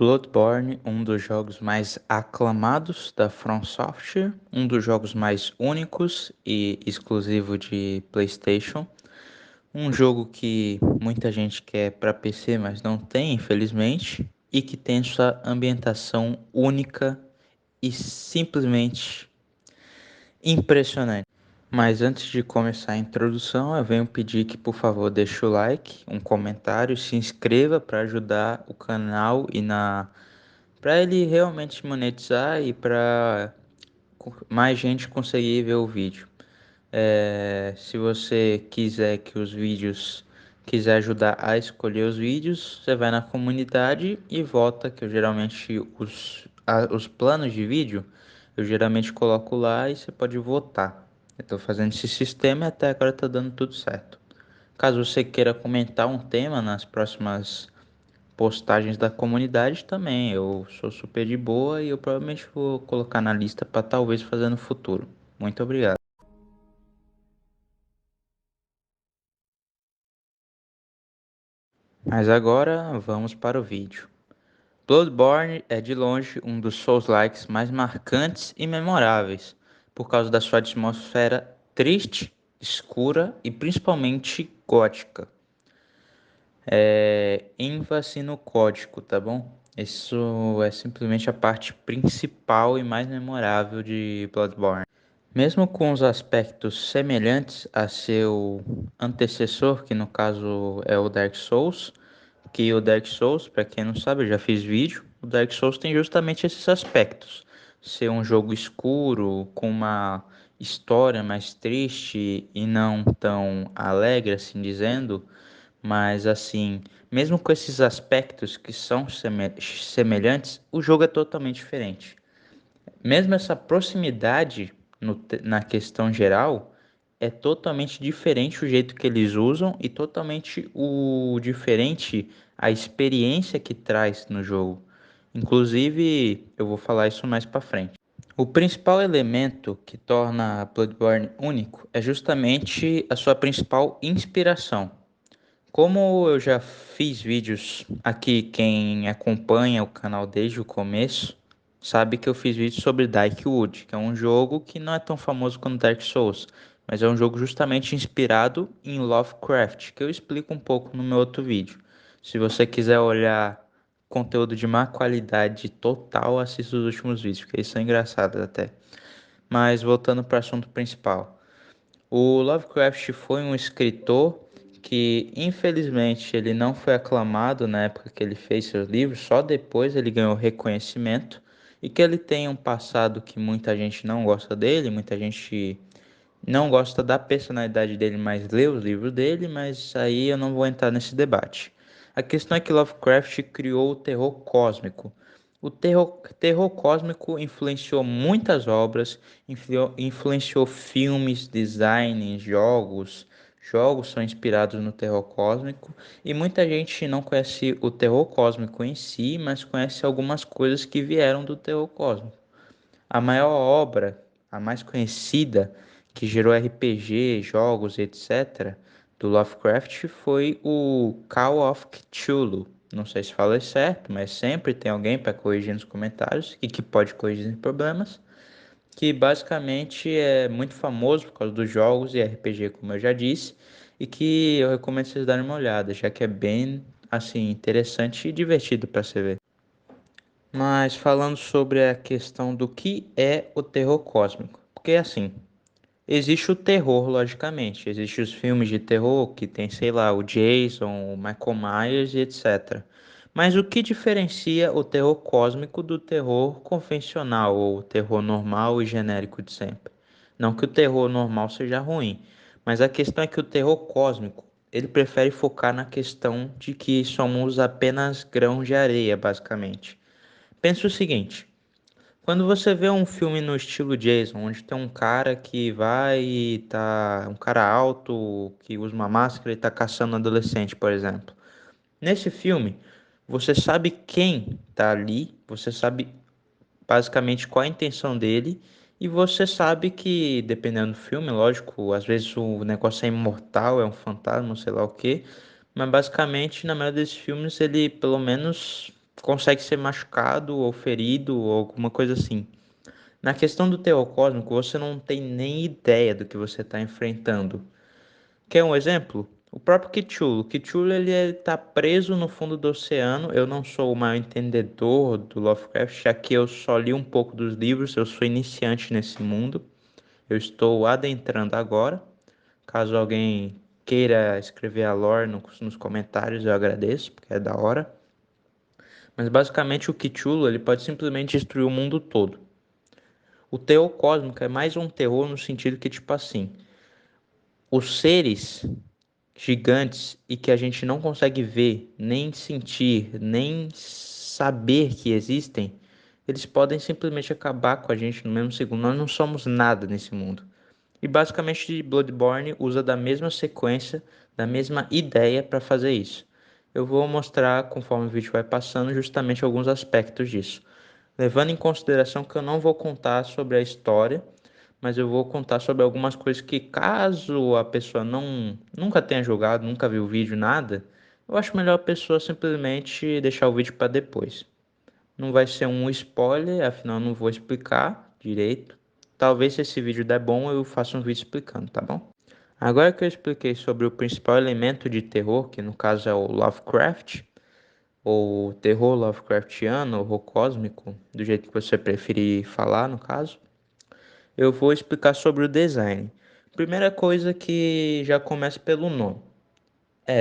Bloodborne, um dos jogos mais aclamados da From Software, um dos jogos mais únicos e exclusivo de PlayStation, um jogo que muita gente quer para PC, mas não tem, infelizmente, e que tem sua ambientação única e simplesmente impressionante. Mas antes de começar a introdução, eu venho pedir que, por favor, deixe o like, um comentário, se inscreva para ajudar o canal e para ele realmente monetizar e para mais gente conseguir ver o vídeo. Se você quiser que os vídeos, quiser ajudar a escolher os vídeos, você vai na comunidade e vota, que eu geralmente os planos de vídeo, eu geralmente coloco lá e você pode votar. Eu estou fazendo esse sistema e até agora está dando tudo certo. Caso você queira comentar um tema nas próximas postagens da comunidade também. Eu sou super de boa e eu provavelmente vou colocar na lista para talvez fazer no futuro. Muito obrigado. Mas agora vamos para o vídeo. Bloodborne é de longe um dos Souls-likes mais marcantes e memoráveis, por causa da sua atmosfera triste, escura e principalmente gótica. ênfase no código, tá bom? Isso é simplesmente a parte principal e mais memorável de Bloodborne. Mesmo com os aspectos semelhantes a seu antecessor, que no caso é o Dark Souls, que o Dark Souls, para quem não sabe, eu já fiz vídeo, o Dark Souls tem justamente esses aspectos. Ser um jogo escuro, com uma história mais triste e não tão alegre, assim dizendo, mas assim, mesmo com esses aspectos que são semelhantes, o jogo é totalmente diferente. Mesmo essa proximidade na questão geral é totalmente diferente o jeito que eles usam e totalmente o diferente a experiência que traz no jogo. Inclusive, eu vou falar isso mais para frente. O principal elemento que torna Bloodborne único é justamente a sua principal inspiração. Como eu já fiz vídeos aqui, quem acompanha o canal desde o começo, sabe que eu fiz vídeos sobre Darkwood, que é um jogo que não é tão famoso quanto Dark Souls, mas é um jogo justamente inspirado em Lovecraft, que eu explico um pouco no meu outro vídeo. Se você quiser olhar conteúdo de má qualidade total, assista os últimos vídeos, porque eles são engraçados até. Mas voltando para o assunto principal. O Lovecraft foi um escritor que, infelizmente, ele não foi aclamado na época que ele fez seus livros, só depois ele ganhou reconhecimento, e que ele tem um passado que muita gente não gosta dele, muita gente não gosta da personalidade dele, mas lê os livros dele, mas aí eu não vou entrar nesse debate. A questão é que Lovecraft criou o terror cósmico. O terror cósmico influenciou muitas obras, influenciou filmes, design, jogos. Jogos são inspirados no terror cósmico e muita gente não conhece o terror cósmico em si, mas conhece algumas coisas que vieram do terror cósmico. A maior obra, a mais conhecida, que gerou RPG, jogos, etc., do Lovecraft foi o Call of Cthulhu. Não sei se falei certo, mas sempre tem alguém para corrigir nos comentários e que pode corrigir sem problemas. Que basicamente é muito famoso por causa dos jogos e RPG, como eu já disse, e que eu recomendo vocês darem uma olhada, já que é bem assim interessante e divertido para você ver. Mas falando sobre a questão do que é o terror cósmico. Porque assim, existe o terror, logicamente. Existem os filmes de terror que tem, sei lá, o Jason, o Michael Myers e etc. Mas o que diferencia o terror cósmico do terror convencional ou o terror normal e genérico de sempre? Não que o terror normal seja ruim, mas a questão é que o terror cósmico, ele prefere focar na questão de que somos apenas grãos de areia, basicamente. Pensa o seguinte, quando você vê um filme no estilo Jason, onde tem um cara que vai e tá, um cara alto que usa uma máscara e tá caçando um adolescente, por exemplo. Nesse filme, você sabe quem tá ali, você sabe basicamente qual a intenção dele e você sabe que, dependendo do filme, lógico, às vezes o negócio é imortal, é um fantasma, sei lá o quê, mas basicamente na maioria desses filmes ele pelo menos consegue ser machucado ou ferido ou alguma coisa assim. Na questão do terror cósmico, você não tem nem ideia do que você está enfrentando. Quer um exemplo? O próprio Cthulhu. Cthulhu ele tá preso no fundo do oceano. Eu não sou o maior entendedor do Lovecraft, já que eu só li um pouco dos livros. Eu sou iniciante nesse mundo. Eu estou adentrando agora. Caso alguém queira escrever a lore nos comentários, eu agradeço, porque é da hora. Mas basicamente o Cthulhu ele pode simplesmente destruir o mundo todo. O terror cósmico é mais um terror no sentido que, tipo assim, os seres gigantes e que a gente não consegue ver, nem sentir, nem saber que existem, eles podem simplesmente acabar com a gente no mesmo segundo. Nós não somos nada nesse mundo. E basicamente Bloodborne usa da mesma sequência, da mesma ideia para fazer isso. Eu vou mostrar conforme o vídeo vai passando justamente alguns aspectos disso. Levando em consideração que eu não vou contar sobre a história, mas eu vou contar sobre algumas coisas que, caso a pessoa nunca tenha jogado, nunca viu o vídeo, nada, eu acho melhor a pessoa simplesmente deixar o vídeo para depois. Não vai ser um spoiler, afinal eu não vou explicar direito. Talvez se esse vídeo der bom, eu faça um vídeo explicando, tá bom? Agora que eu expliquei sobre o principal elemento de terror, que no caso é o Lovecraft, ou terror Lovecraftiano, horror cósmico, do jeito que você preferir falar, no caso, eu vou explicar sobre o design. Primeira coisa que já começa pelo nome.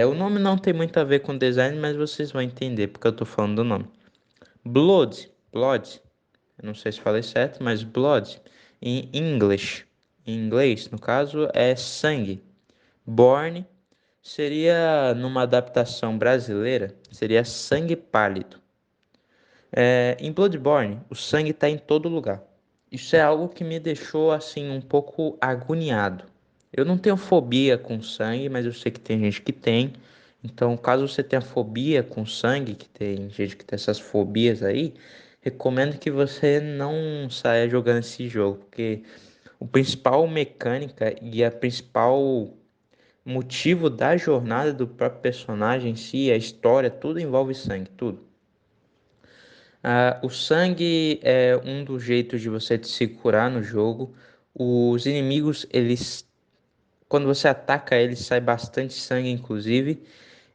O nome não tem muito a ver com design, mas vocês vão entender porque eu tô falando do nome. Blood, eu não sei se falei certo, mas Blood, em inglês, no caso, é sangue. Born seria, numa adaptação brasileira, seria sangue pálido. Em Bloodborne, o sangue está em todo lugar. Isso é algo que me deixou assim um pouco agoniado. Eu não tenho fobia com sangue, mas eu sei que tem gente que tem. Então, caso você tenha fobia com sangue, que tem gente que tem essas fobias aí, recomendo que você não saia jogando esse jogo, porque o principal mecânica e a principal motivo da jornada do próprio personagem em si, a história, tudo envolve sangue, tudo. O sangue é um dos jeitos de você se curar no jogo. Os inimigos, eles, quando você ataca eles, sai bastante sangue, inclusive.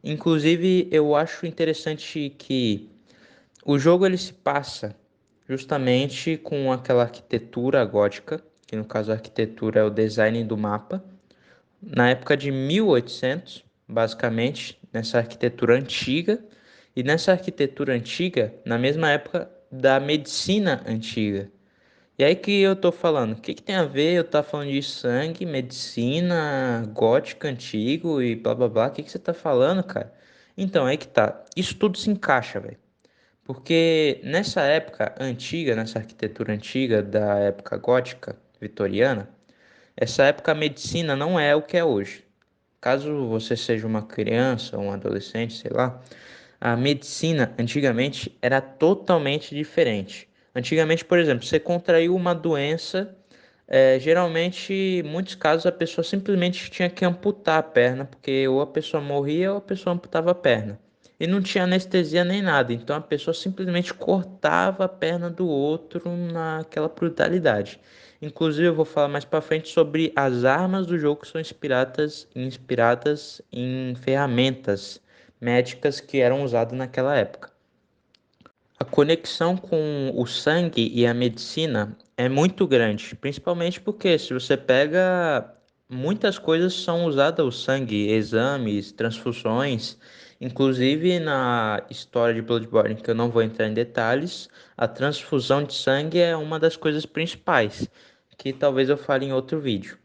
Inclusive, eu acho interessante que o jogo ele se passa justamente com aquela arquitetura gótica, que no caso a arquitetura é o design do mapa, na época de 1800, basicamente, nessa arquitetura antiga, e nessa arquitetura antiga, na mesma época da medicina antiga. E aí que eu tô falando, o que que tem a ver eu tá falando de sangue, medicina, gótica antigo e blá blá blá, o que que você tá falando, cara? Então, aí que tá, isso tudo se encaixa, velho. Porque nessa época antiga, nessa arquitetura antiga da época gótica vitoriana, essa época a medicina não é o que é hoje. Caso você seja uma criança, um adolescente, sei lá, a medicina antigamente era totalmente diferente. Antigamente, por exemplo, você contraiu uma doença, geralmente, em muitos casos, a pessoa simplesmente tinha que amputar a perna, porque ou a pessoa morria ou a pessoa amputava a perna. E não tinha anestesia nem nada, então a pessoa simplesmente cortava a perna do outro naquela brutalidade. Inclusive, eu vou falar mais pra frente sobre as armas do jogo que são inspiradas em ferramentas médicas que eram usadas naquela época. A conexão com o sangue e a medicina é muito grande, principalmente porque se você pega muitas coisas são usadas o sangue, exames, transfusões, inclusive na história de Bloodborne, que eu não vou entrar em detalhes, a transfusão de sangue é uma das coisas principais, que talvez eu fale em outro vídeo.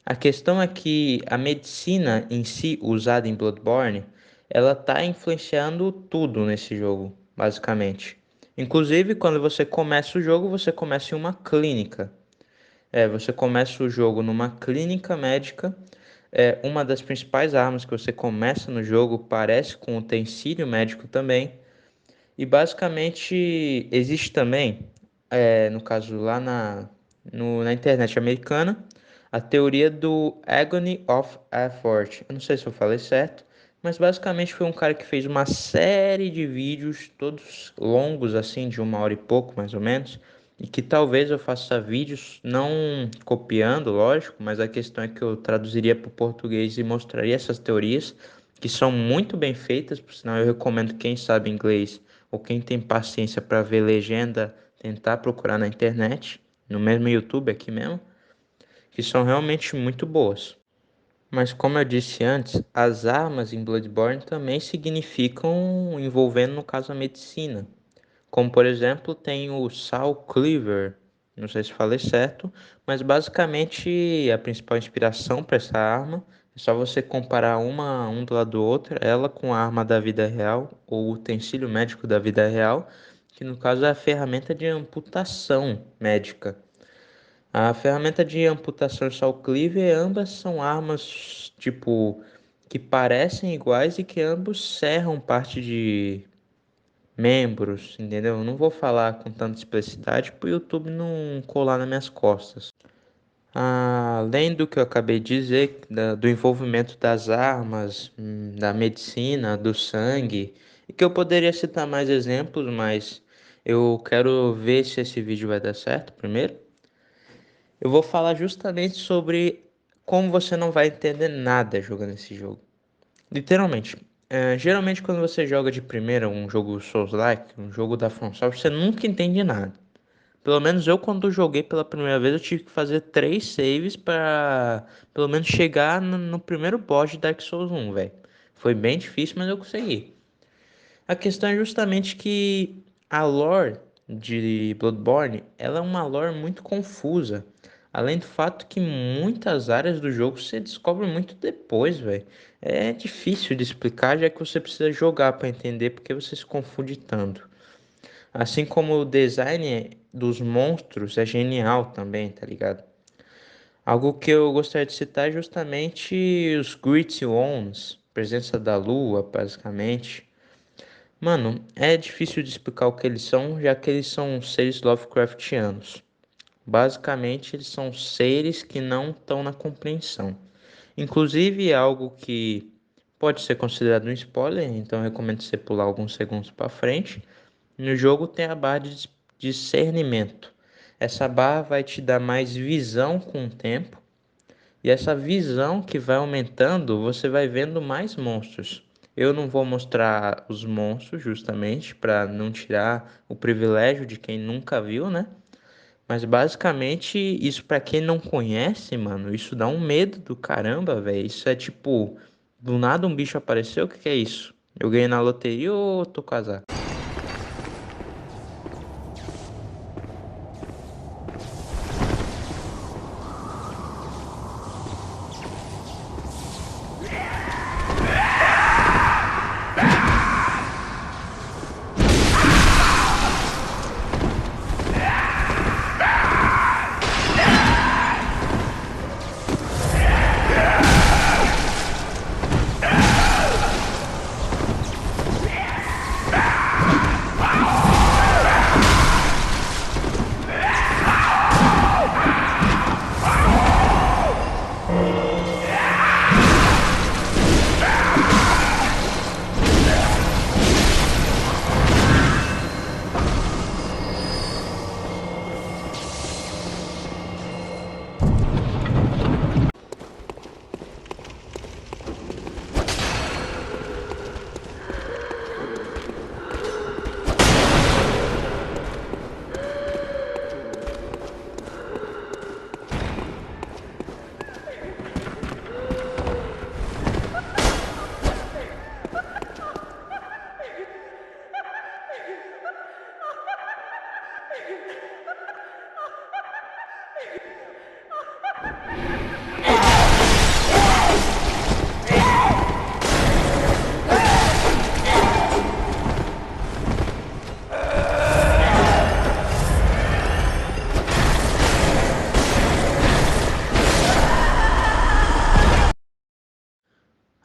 A questão é que a medicina em si, usada em Bloodborne, ela está influenciando tudo nesse jogo, basicamente. Inclusive, quando você começa o jogo, você começa em uma clínica. Você começa o jogo numa clínica médica. Uma das principais armas que você começa no jogo parece com utensílio médico também. E basicamente existe também, no caso lá na internet americana, a teoria do Agony of Effort. Eu não sei se eu falei certo, Mas basicamente foi um cara que fez uma série de vídeos, todos longos, assim, de 1 hora e pouco, mais ou menos. E que talvez eu faça vídeos, não copiando, lógico, mas a questão é que eu traduziria para o português e mostraria essas teorias, que são muito bem feitas, por sinal eu recomendo quem sabe inglês ou quem tem paciência para ver legenda, tentar procurar na internet, no mesmo YouTube aqui mesmo, que são realmente muito boas. Mas como eu disse antes, as armas em Bloodborne também significam envolvendo, no caso, a medicina. Como por exemplo, tem o Saw Cleaver, não sei se falei certo, mas basicamente a principal inspiração para essa arma é só você comparar um do lado do outro, ela com a arma da vida real, ou o utensílio médico da vida real, que no caso é a ferramenta de amputação médica. A ferramenta de amputação e saw cleaver, ambas são armas, tipo, que parecem iguais e que ambos serram parte de membros, entendeu? Eu não vou falar com tanta expressividade para o YouTube não colar nas minhas costas. Além do que eu acabei de dizer, do envolvimento das armas, da medicina, do sangue, e que eu poderia citar mais exemplos, mas eu quero ver se esse vídeo vai dar certo primeiro. Eu vou falar justamente sobre como você não vai entender nada jogando esse jogo. Literalmente. Geralmente quando você joga de primeira um jogo Souls-like, um jogo da From Software, você nunca entende nada. Pelo menos eu quando joguei pela primeira vez eu tive que fazer 3 saves para pelo menos chegar no primeiro boss de Dark Souls 1, velho. Foi bem difícil, mas eu consegui. A questão é justamente que a lore de Bloodborne, ela é uma lore muito confusa. Além do fato que muitas áreas do jogo você descobre muito depois, velho. É difícil de explicar, já que você precisa jogar para entender porque você se confunde tanto. Assim como o design dos monstros é genial também, tá ligado? Algo que eu gostaria de citar é justamente os Gritty Ones, presença da lua, basicamente. Mano, é difícil de explicar o que eles são, já que eles são seres Lovecraftianos. Basicamente, eles são seres que não estão na compreensão. Inclusive, é algo que pode ser considerado um spoiler, então eu recomendo você pular alguns segundos para frente. No jogo tem a barra de discernimento. Essa barra vai te dar mais visão com o tempo e essa visão que vai aumentando, você vai vendo mais monstros. Eu não vou mostrar os monstros justamente para não tirar o privilégio de quem nunca viu, né? Mas basicamente isso para quem não conhece, mano, isso dá um medo do caramba, velho. Isso é tipo, do nada um bicho apareceu, o que que é isso? Eu ganhei na loteria ou tô casado?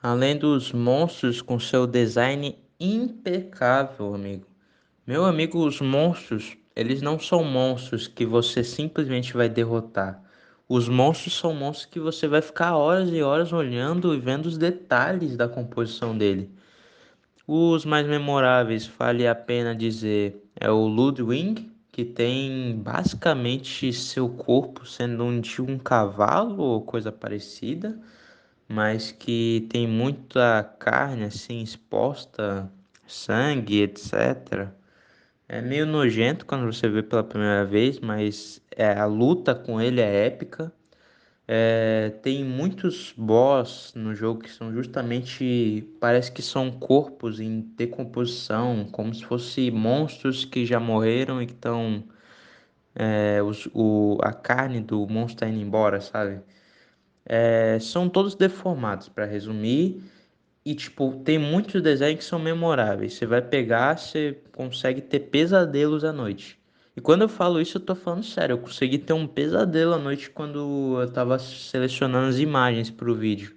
Além dos monstros com seu design impecável, amigo. Meu amigo, os monstros, eles não são monstros que você simplesmente vai derrotar. Os monstros são monstros que você vai ficar horas e horas olhando e vendo os detalhes da composição dele. Os mais memoráveis, vale a pena dizer, é o Ludwig, que tem basicamente seu corpo sendo um de um cavalo ou coisa parecida, mas que tem muita carne assim exposta, sangue, etc. É meio nojento quando você vê pela primeira vez, mas a luta com ele é épica. Tem muitos boss no jogo que são justamente, parece que são corpos em decomposição, como se fossem monstros que já morreram e que estão, a carne do monstro tá indo embora, sabe? São todos deformados, para resumir, e tipo, tem muitos desenhos que são memoráveis. Você vai pegar, você consegue ter pesadelos à noite. E quando eu falo isso, eu tô falando sério. Eu consegui ter um pesadelo à noite quando eu tava selecionando as imagens pro vídeo.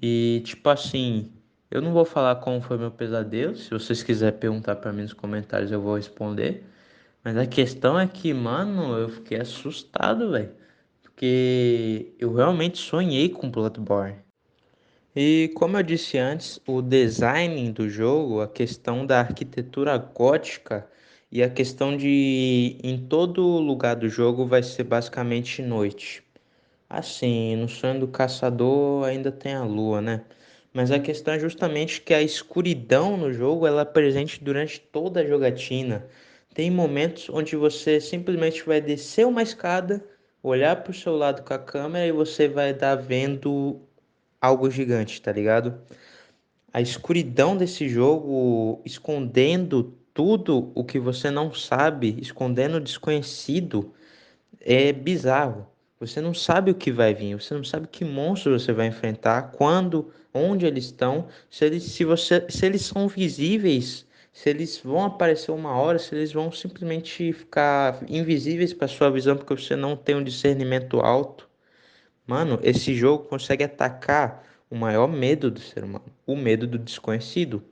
E tipo assim, eu não vou falar como foi meu pesadelo. Se vocês quiserem perguntar pra mim nos comentários, eu vou responder. Mas a questão é que, mano, eu fiquei assustado, velho. Porque eu realmente sonhei com Bloodborne. E como eu disse antes, o design do jogo, a questão da arquitetura gótica e a questão de em todo lugar do jogo vai ser basicamente noite. Assim, no sonho do caçador ainda tem a lua, né? Mas a questão é justamente que a escuridão no jogo ela é presente durante toda a jogatina. Tem momentos onde você simplesmente vai descer uma escada, olhar para o seu lado com a câmera e você vai estar vendo algo gigante, tá ligado? A escuridão desse jogo escondendo tudo o que você não sabe, escondendo o desconhecido, é bizarro. Você não sabe o que vai vir, você não sabe que monstro você vai enfrentar, quando, onde eles estão, se eles são visíveis, se eles vão aparecer uma hora, se eles vão simplesmente ficar invisíveis para sua visão porque você não tem um discernimento alto. Mano, esse jogo consegue atacar o maior medo do ser humano, o medo do desconhecido,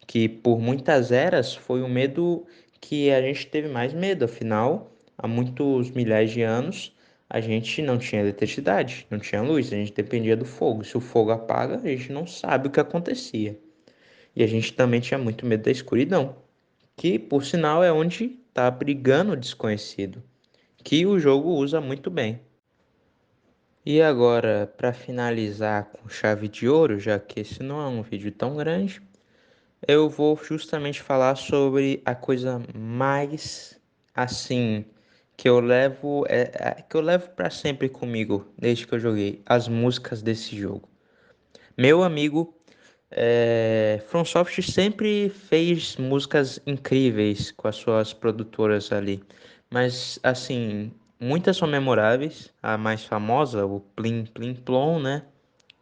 que por muitas eras foi o medo que a gente teve mais medo, afinal, há muitos milhares de anos a gente não tinha eletricidade, não tinha luz, a gente dependia do fogo. Se o fogo apaga, a gente não sabe o que acontecia. E a gente também tinha muito medo da escuridão, que por sinal é onde está brigando o desconhecido, que o jogo usa muito bem. E agora, para finalizar com chave de ouro, já que esse não é um vídeo tão grande, eu vou justamente falar sobre a coisa mais assim que eu levo para sempre comigo desde que eu joguei as músicas desse jogo. Meu amigo, From Software sempre fez músicas incríveis com as suas produtoras ali, mas assim, muitas são memoráveis. A mais famosa, o Plim Plim Plom, né?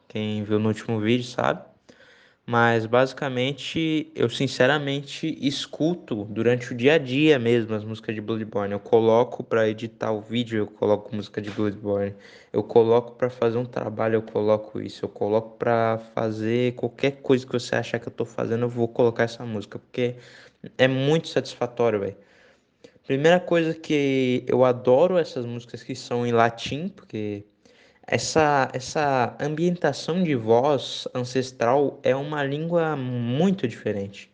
Quem viu no último vídeo sabe. Mas basicamente eu sinceramente escuto durante o dia a dia mesmo as músicas de Bloodborne. Eu coloco para editar o vídeo, eu coloco música de Bloodborne. Eu coloco para fazer um trabalho, eu coloco isso. Eu coloco para fazer qualquer coisa que você achar que eu tô fazendo, eu vou colocar essa música, porque é muito satisfatório, velho. Primeira coisa que eu adoro essas músicas que são em latim, porque essa ambientação de voz ancestral é uma língua muito diferente.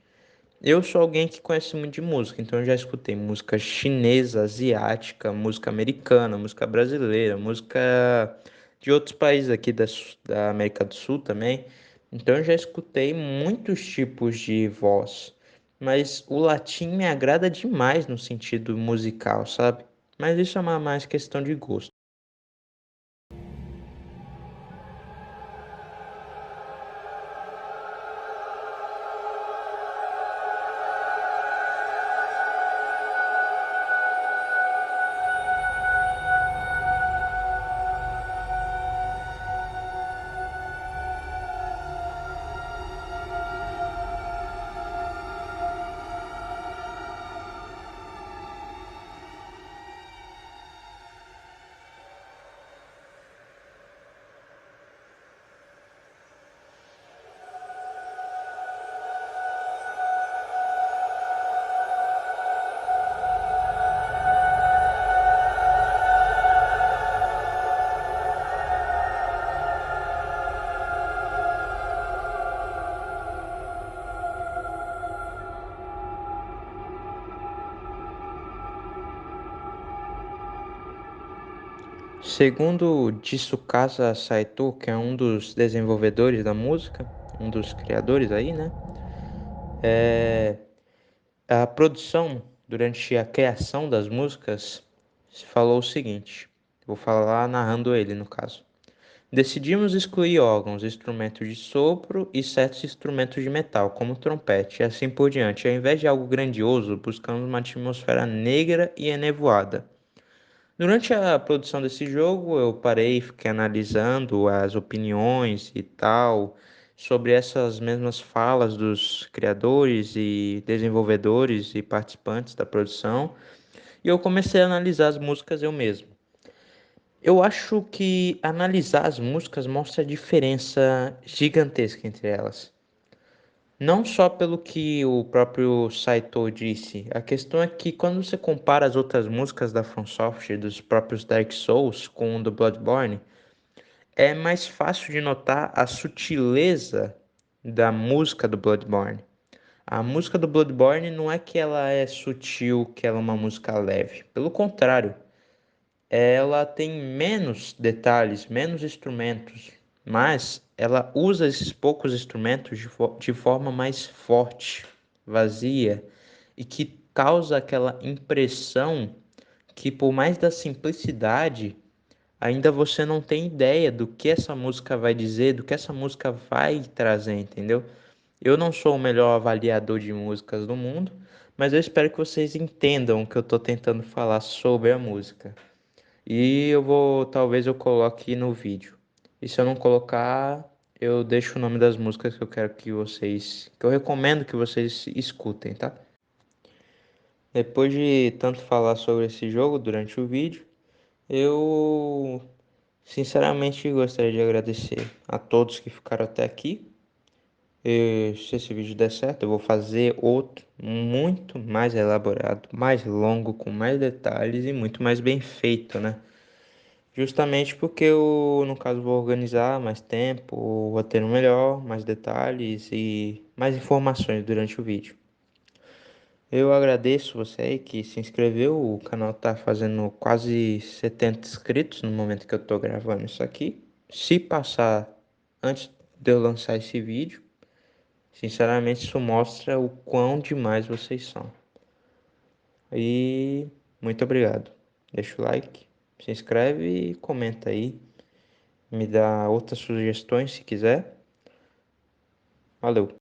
Eu sou alguém que conhece muito de música, então eu já escutei música chinesa, asiática, música americana, música brasileira, música de outros países aqui da América do Sul também. Então eu já escutei muitos tipos de voz, mas o latim me agrada demais no sentido musical, sabe? Mas isso é uma mais questão de gosto. Segundo Tsukasa Saito, que é um dos desenvolvedores da música, um dos criadores aí, né? A produção, durante a criação das músicas, se falou o seguinte: vou falar narrando ele no caso. Decidimos excluir órgãos, instrumentos de sopro e certos instrumentos de metal, como trompete, e assim por diante. Ao invés de algo grandioso, buscamos uma atmosfera negra e enevoada. Durante a produção desse jogo, eu parei e fiquei analisando as opiniões e tal sobre essas mesmas falas dos criadores e desenvolvedores e participantes da produção, e eu comecei a analisar as músicas eu mesmo. Eu acho que analisar as músicas mostra a diferença gigantesca entre elas. Não só pelo que o próprio Saito disse, a questão é que quando você compara as outras músicas da From Software, dos próprios Dark Souls, com o do Bloodborne, é mais fácil de notar a sutileza da música do Bloodborne. A música do Bloodborne não é que ela é sutil, que ela é uma música leve. Pelo contrário, ela tem menos detalhes, menos instrumentos, mas ela usa esses poucos instrumentos de forma mais forte, vazia, e que causa aquela impressão que, por mais da simplicidade, ainda você não tem ideia do que essa música vai dizer, do que essa música vai trazer, entendeu? Eu não sou o melhor avaliador de músicas do mundo, mas eu espero que vocês entendam o que eu estou tentando falar sobre a música. E talvez eu coloque no vídeo. E se eu não colocar, eu deixo o nome das músicas que eu quero que eu recomendo que vocês escutem, tá? Depois de tanto falar sobre esse jogo durante o vídeo, eu sinceramente gostaria de agradecer a todos que ficaram até aqui. E se esse vídeo der certo, eu vou fazer outro muito mais elaborado, mais longo, com mais detalhes e muito mais bem feito, né? Justamente porque eu, no caso, vou organizar mais tempo, o roteiro melhor, mais detalhes e mais informações durante o vídeo. Eu agradeço você aí que se inscreveu, o canal tá fazendo quase 70 inscritos no momento que eu tô gravando isso aqui. Se passar antes de eu lançar esse vídeo, sinceramente isso mostra o quão demais vocês são. E muito obrigado. Deixa o like, se inscreve e comenta aí. Me dá outras sugestões se quiser. Valeu!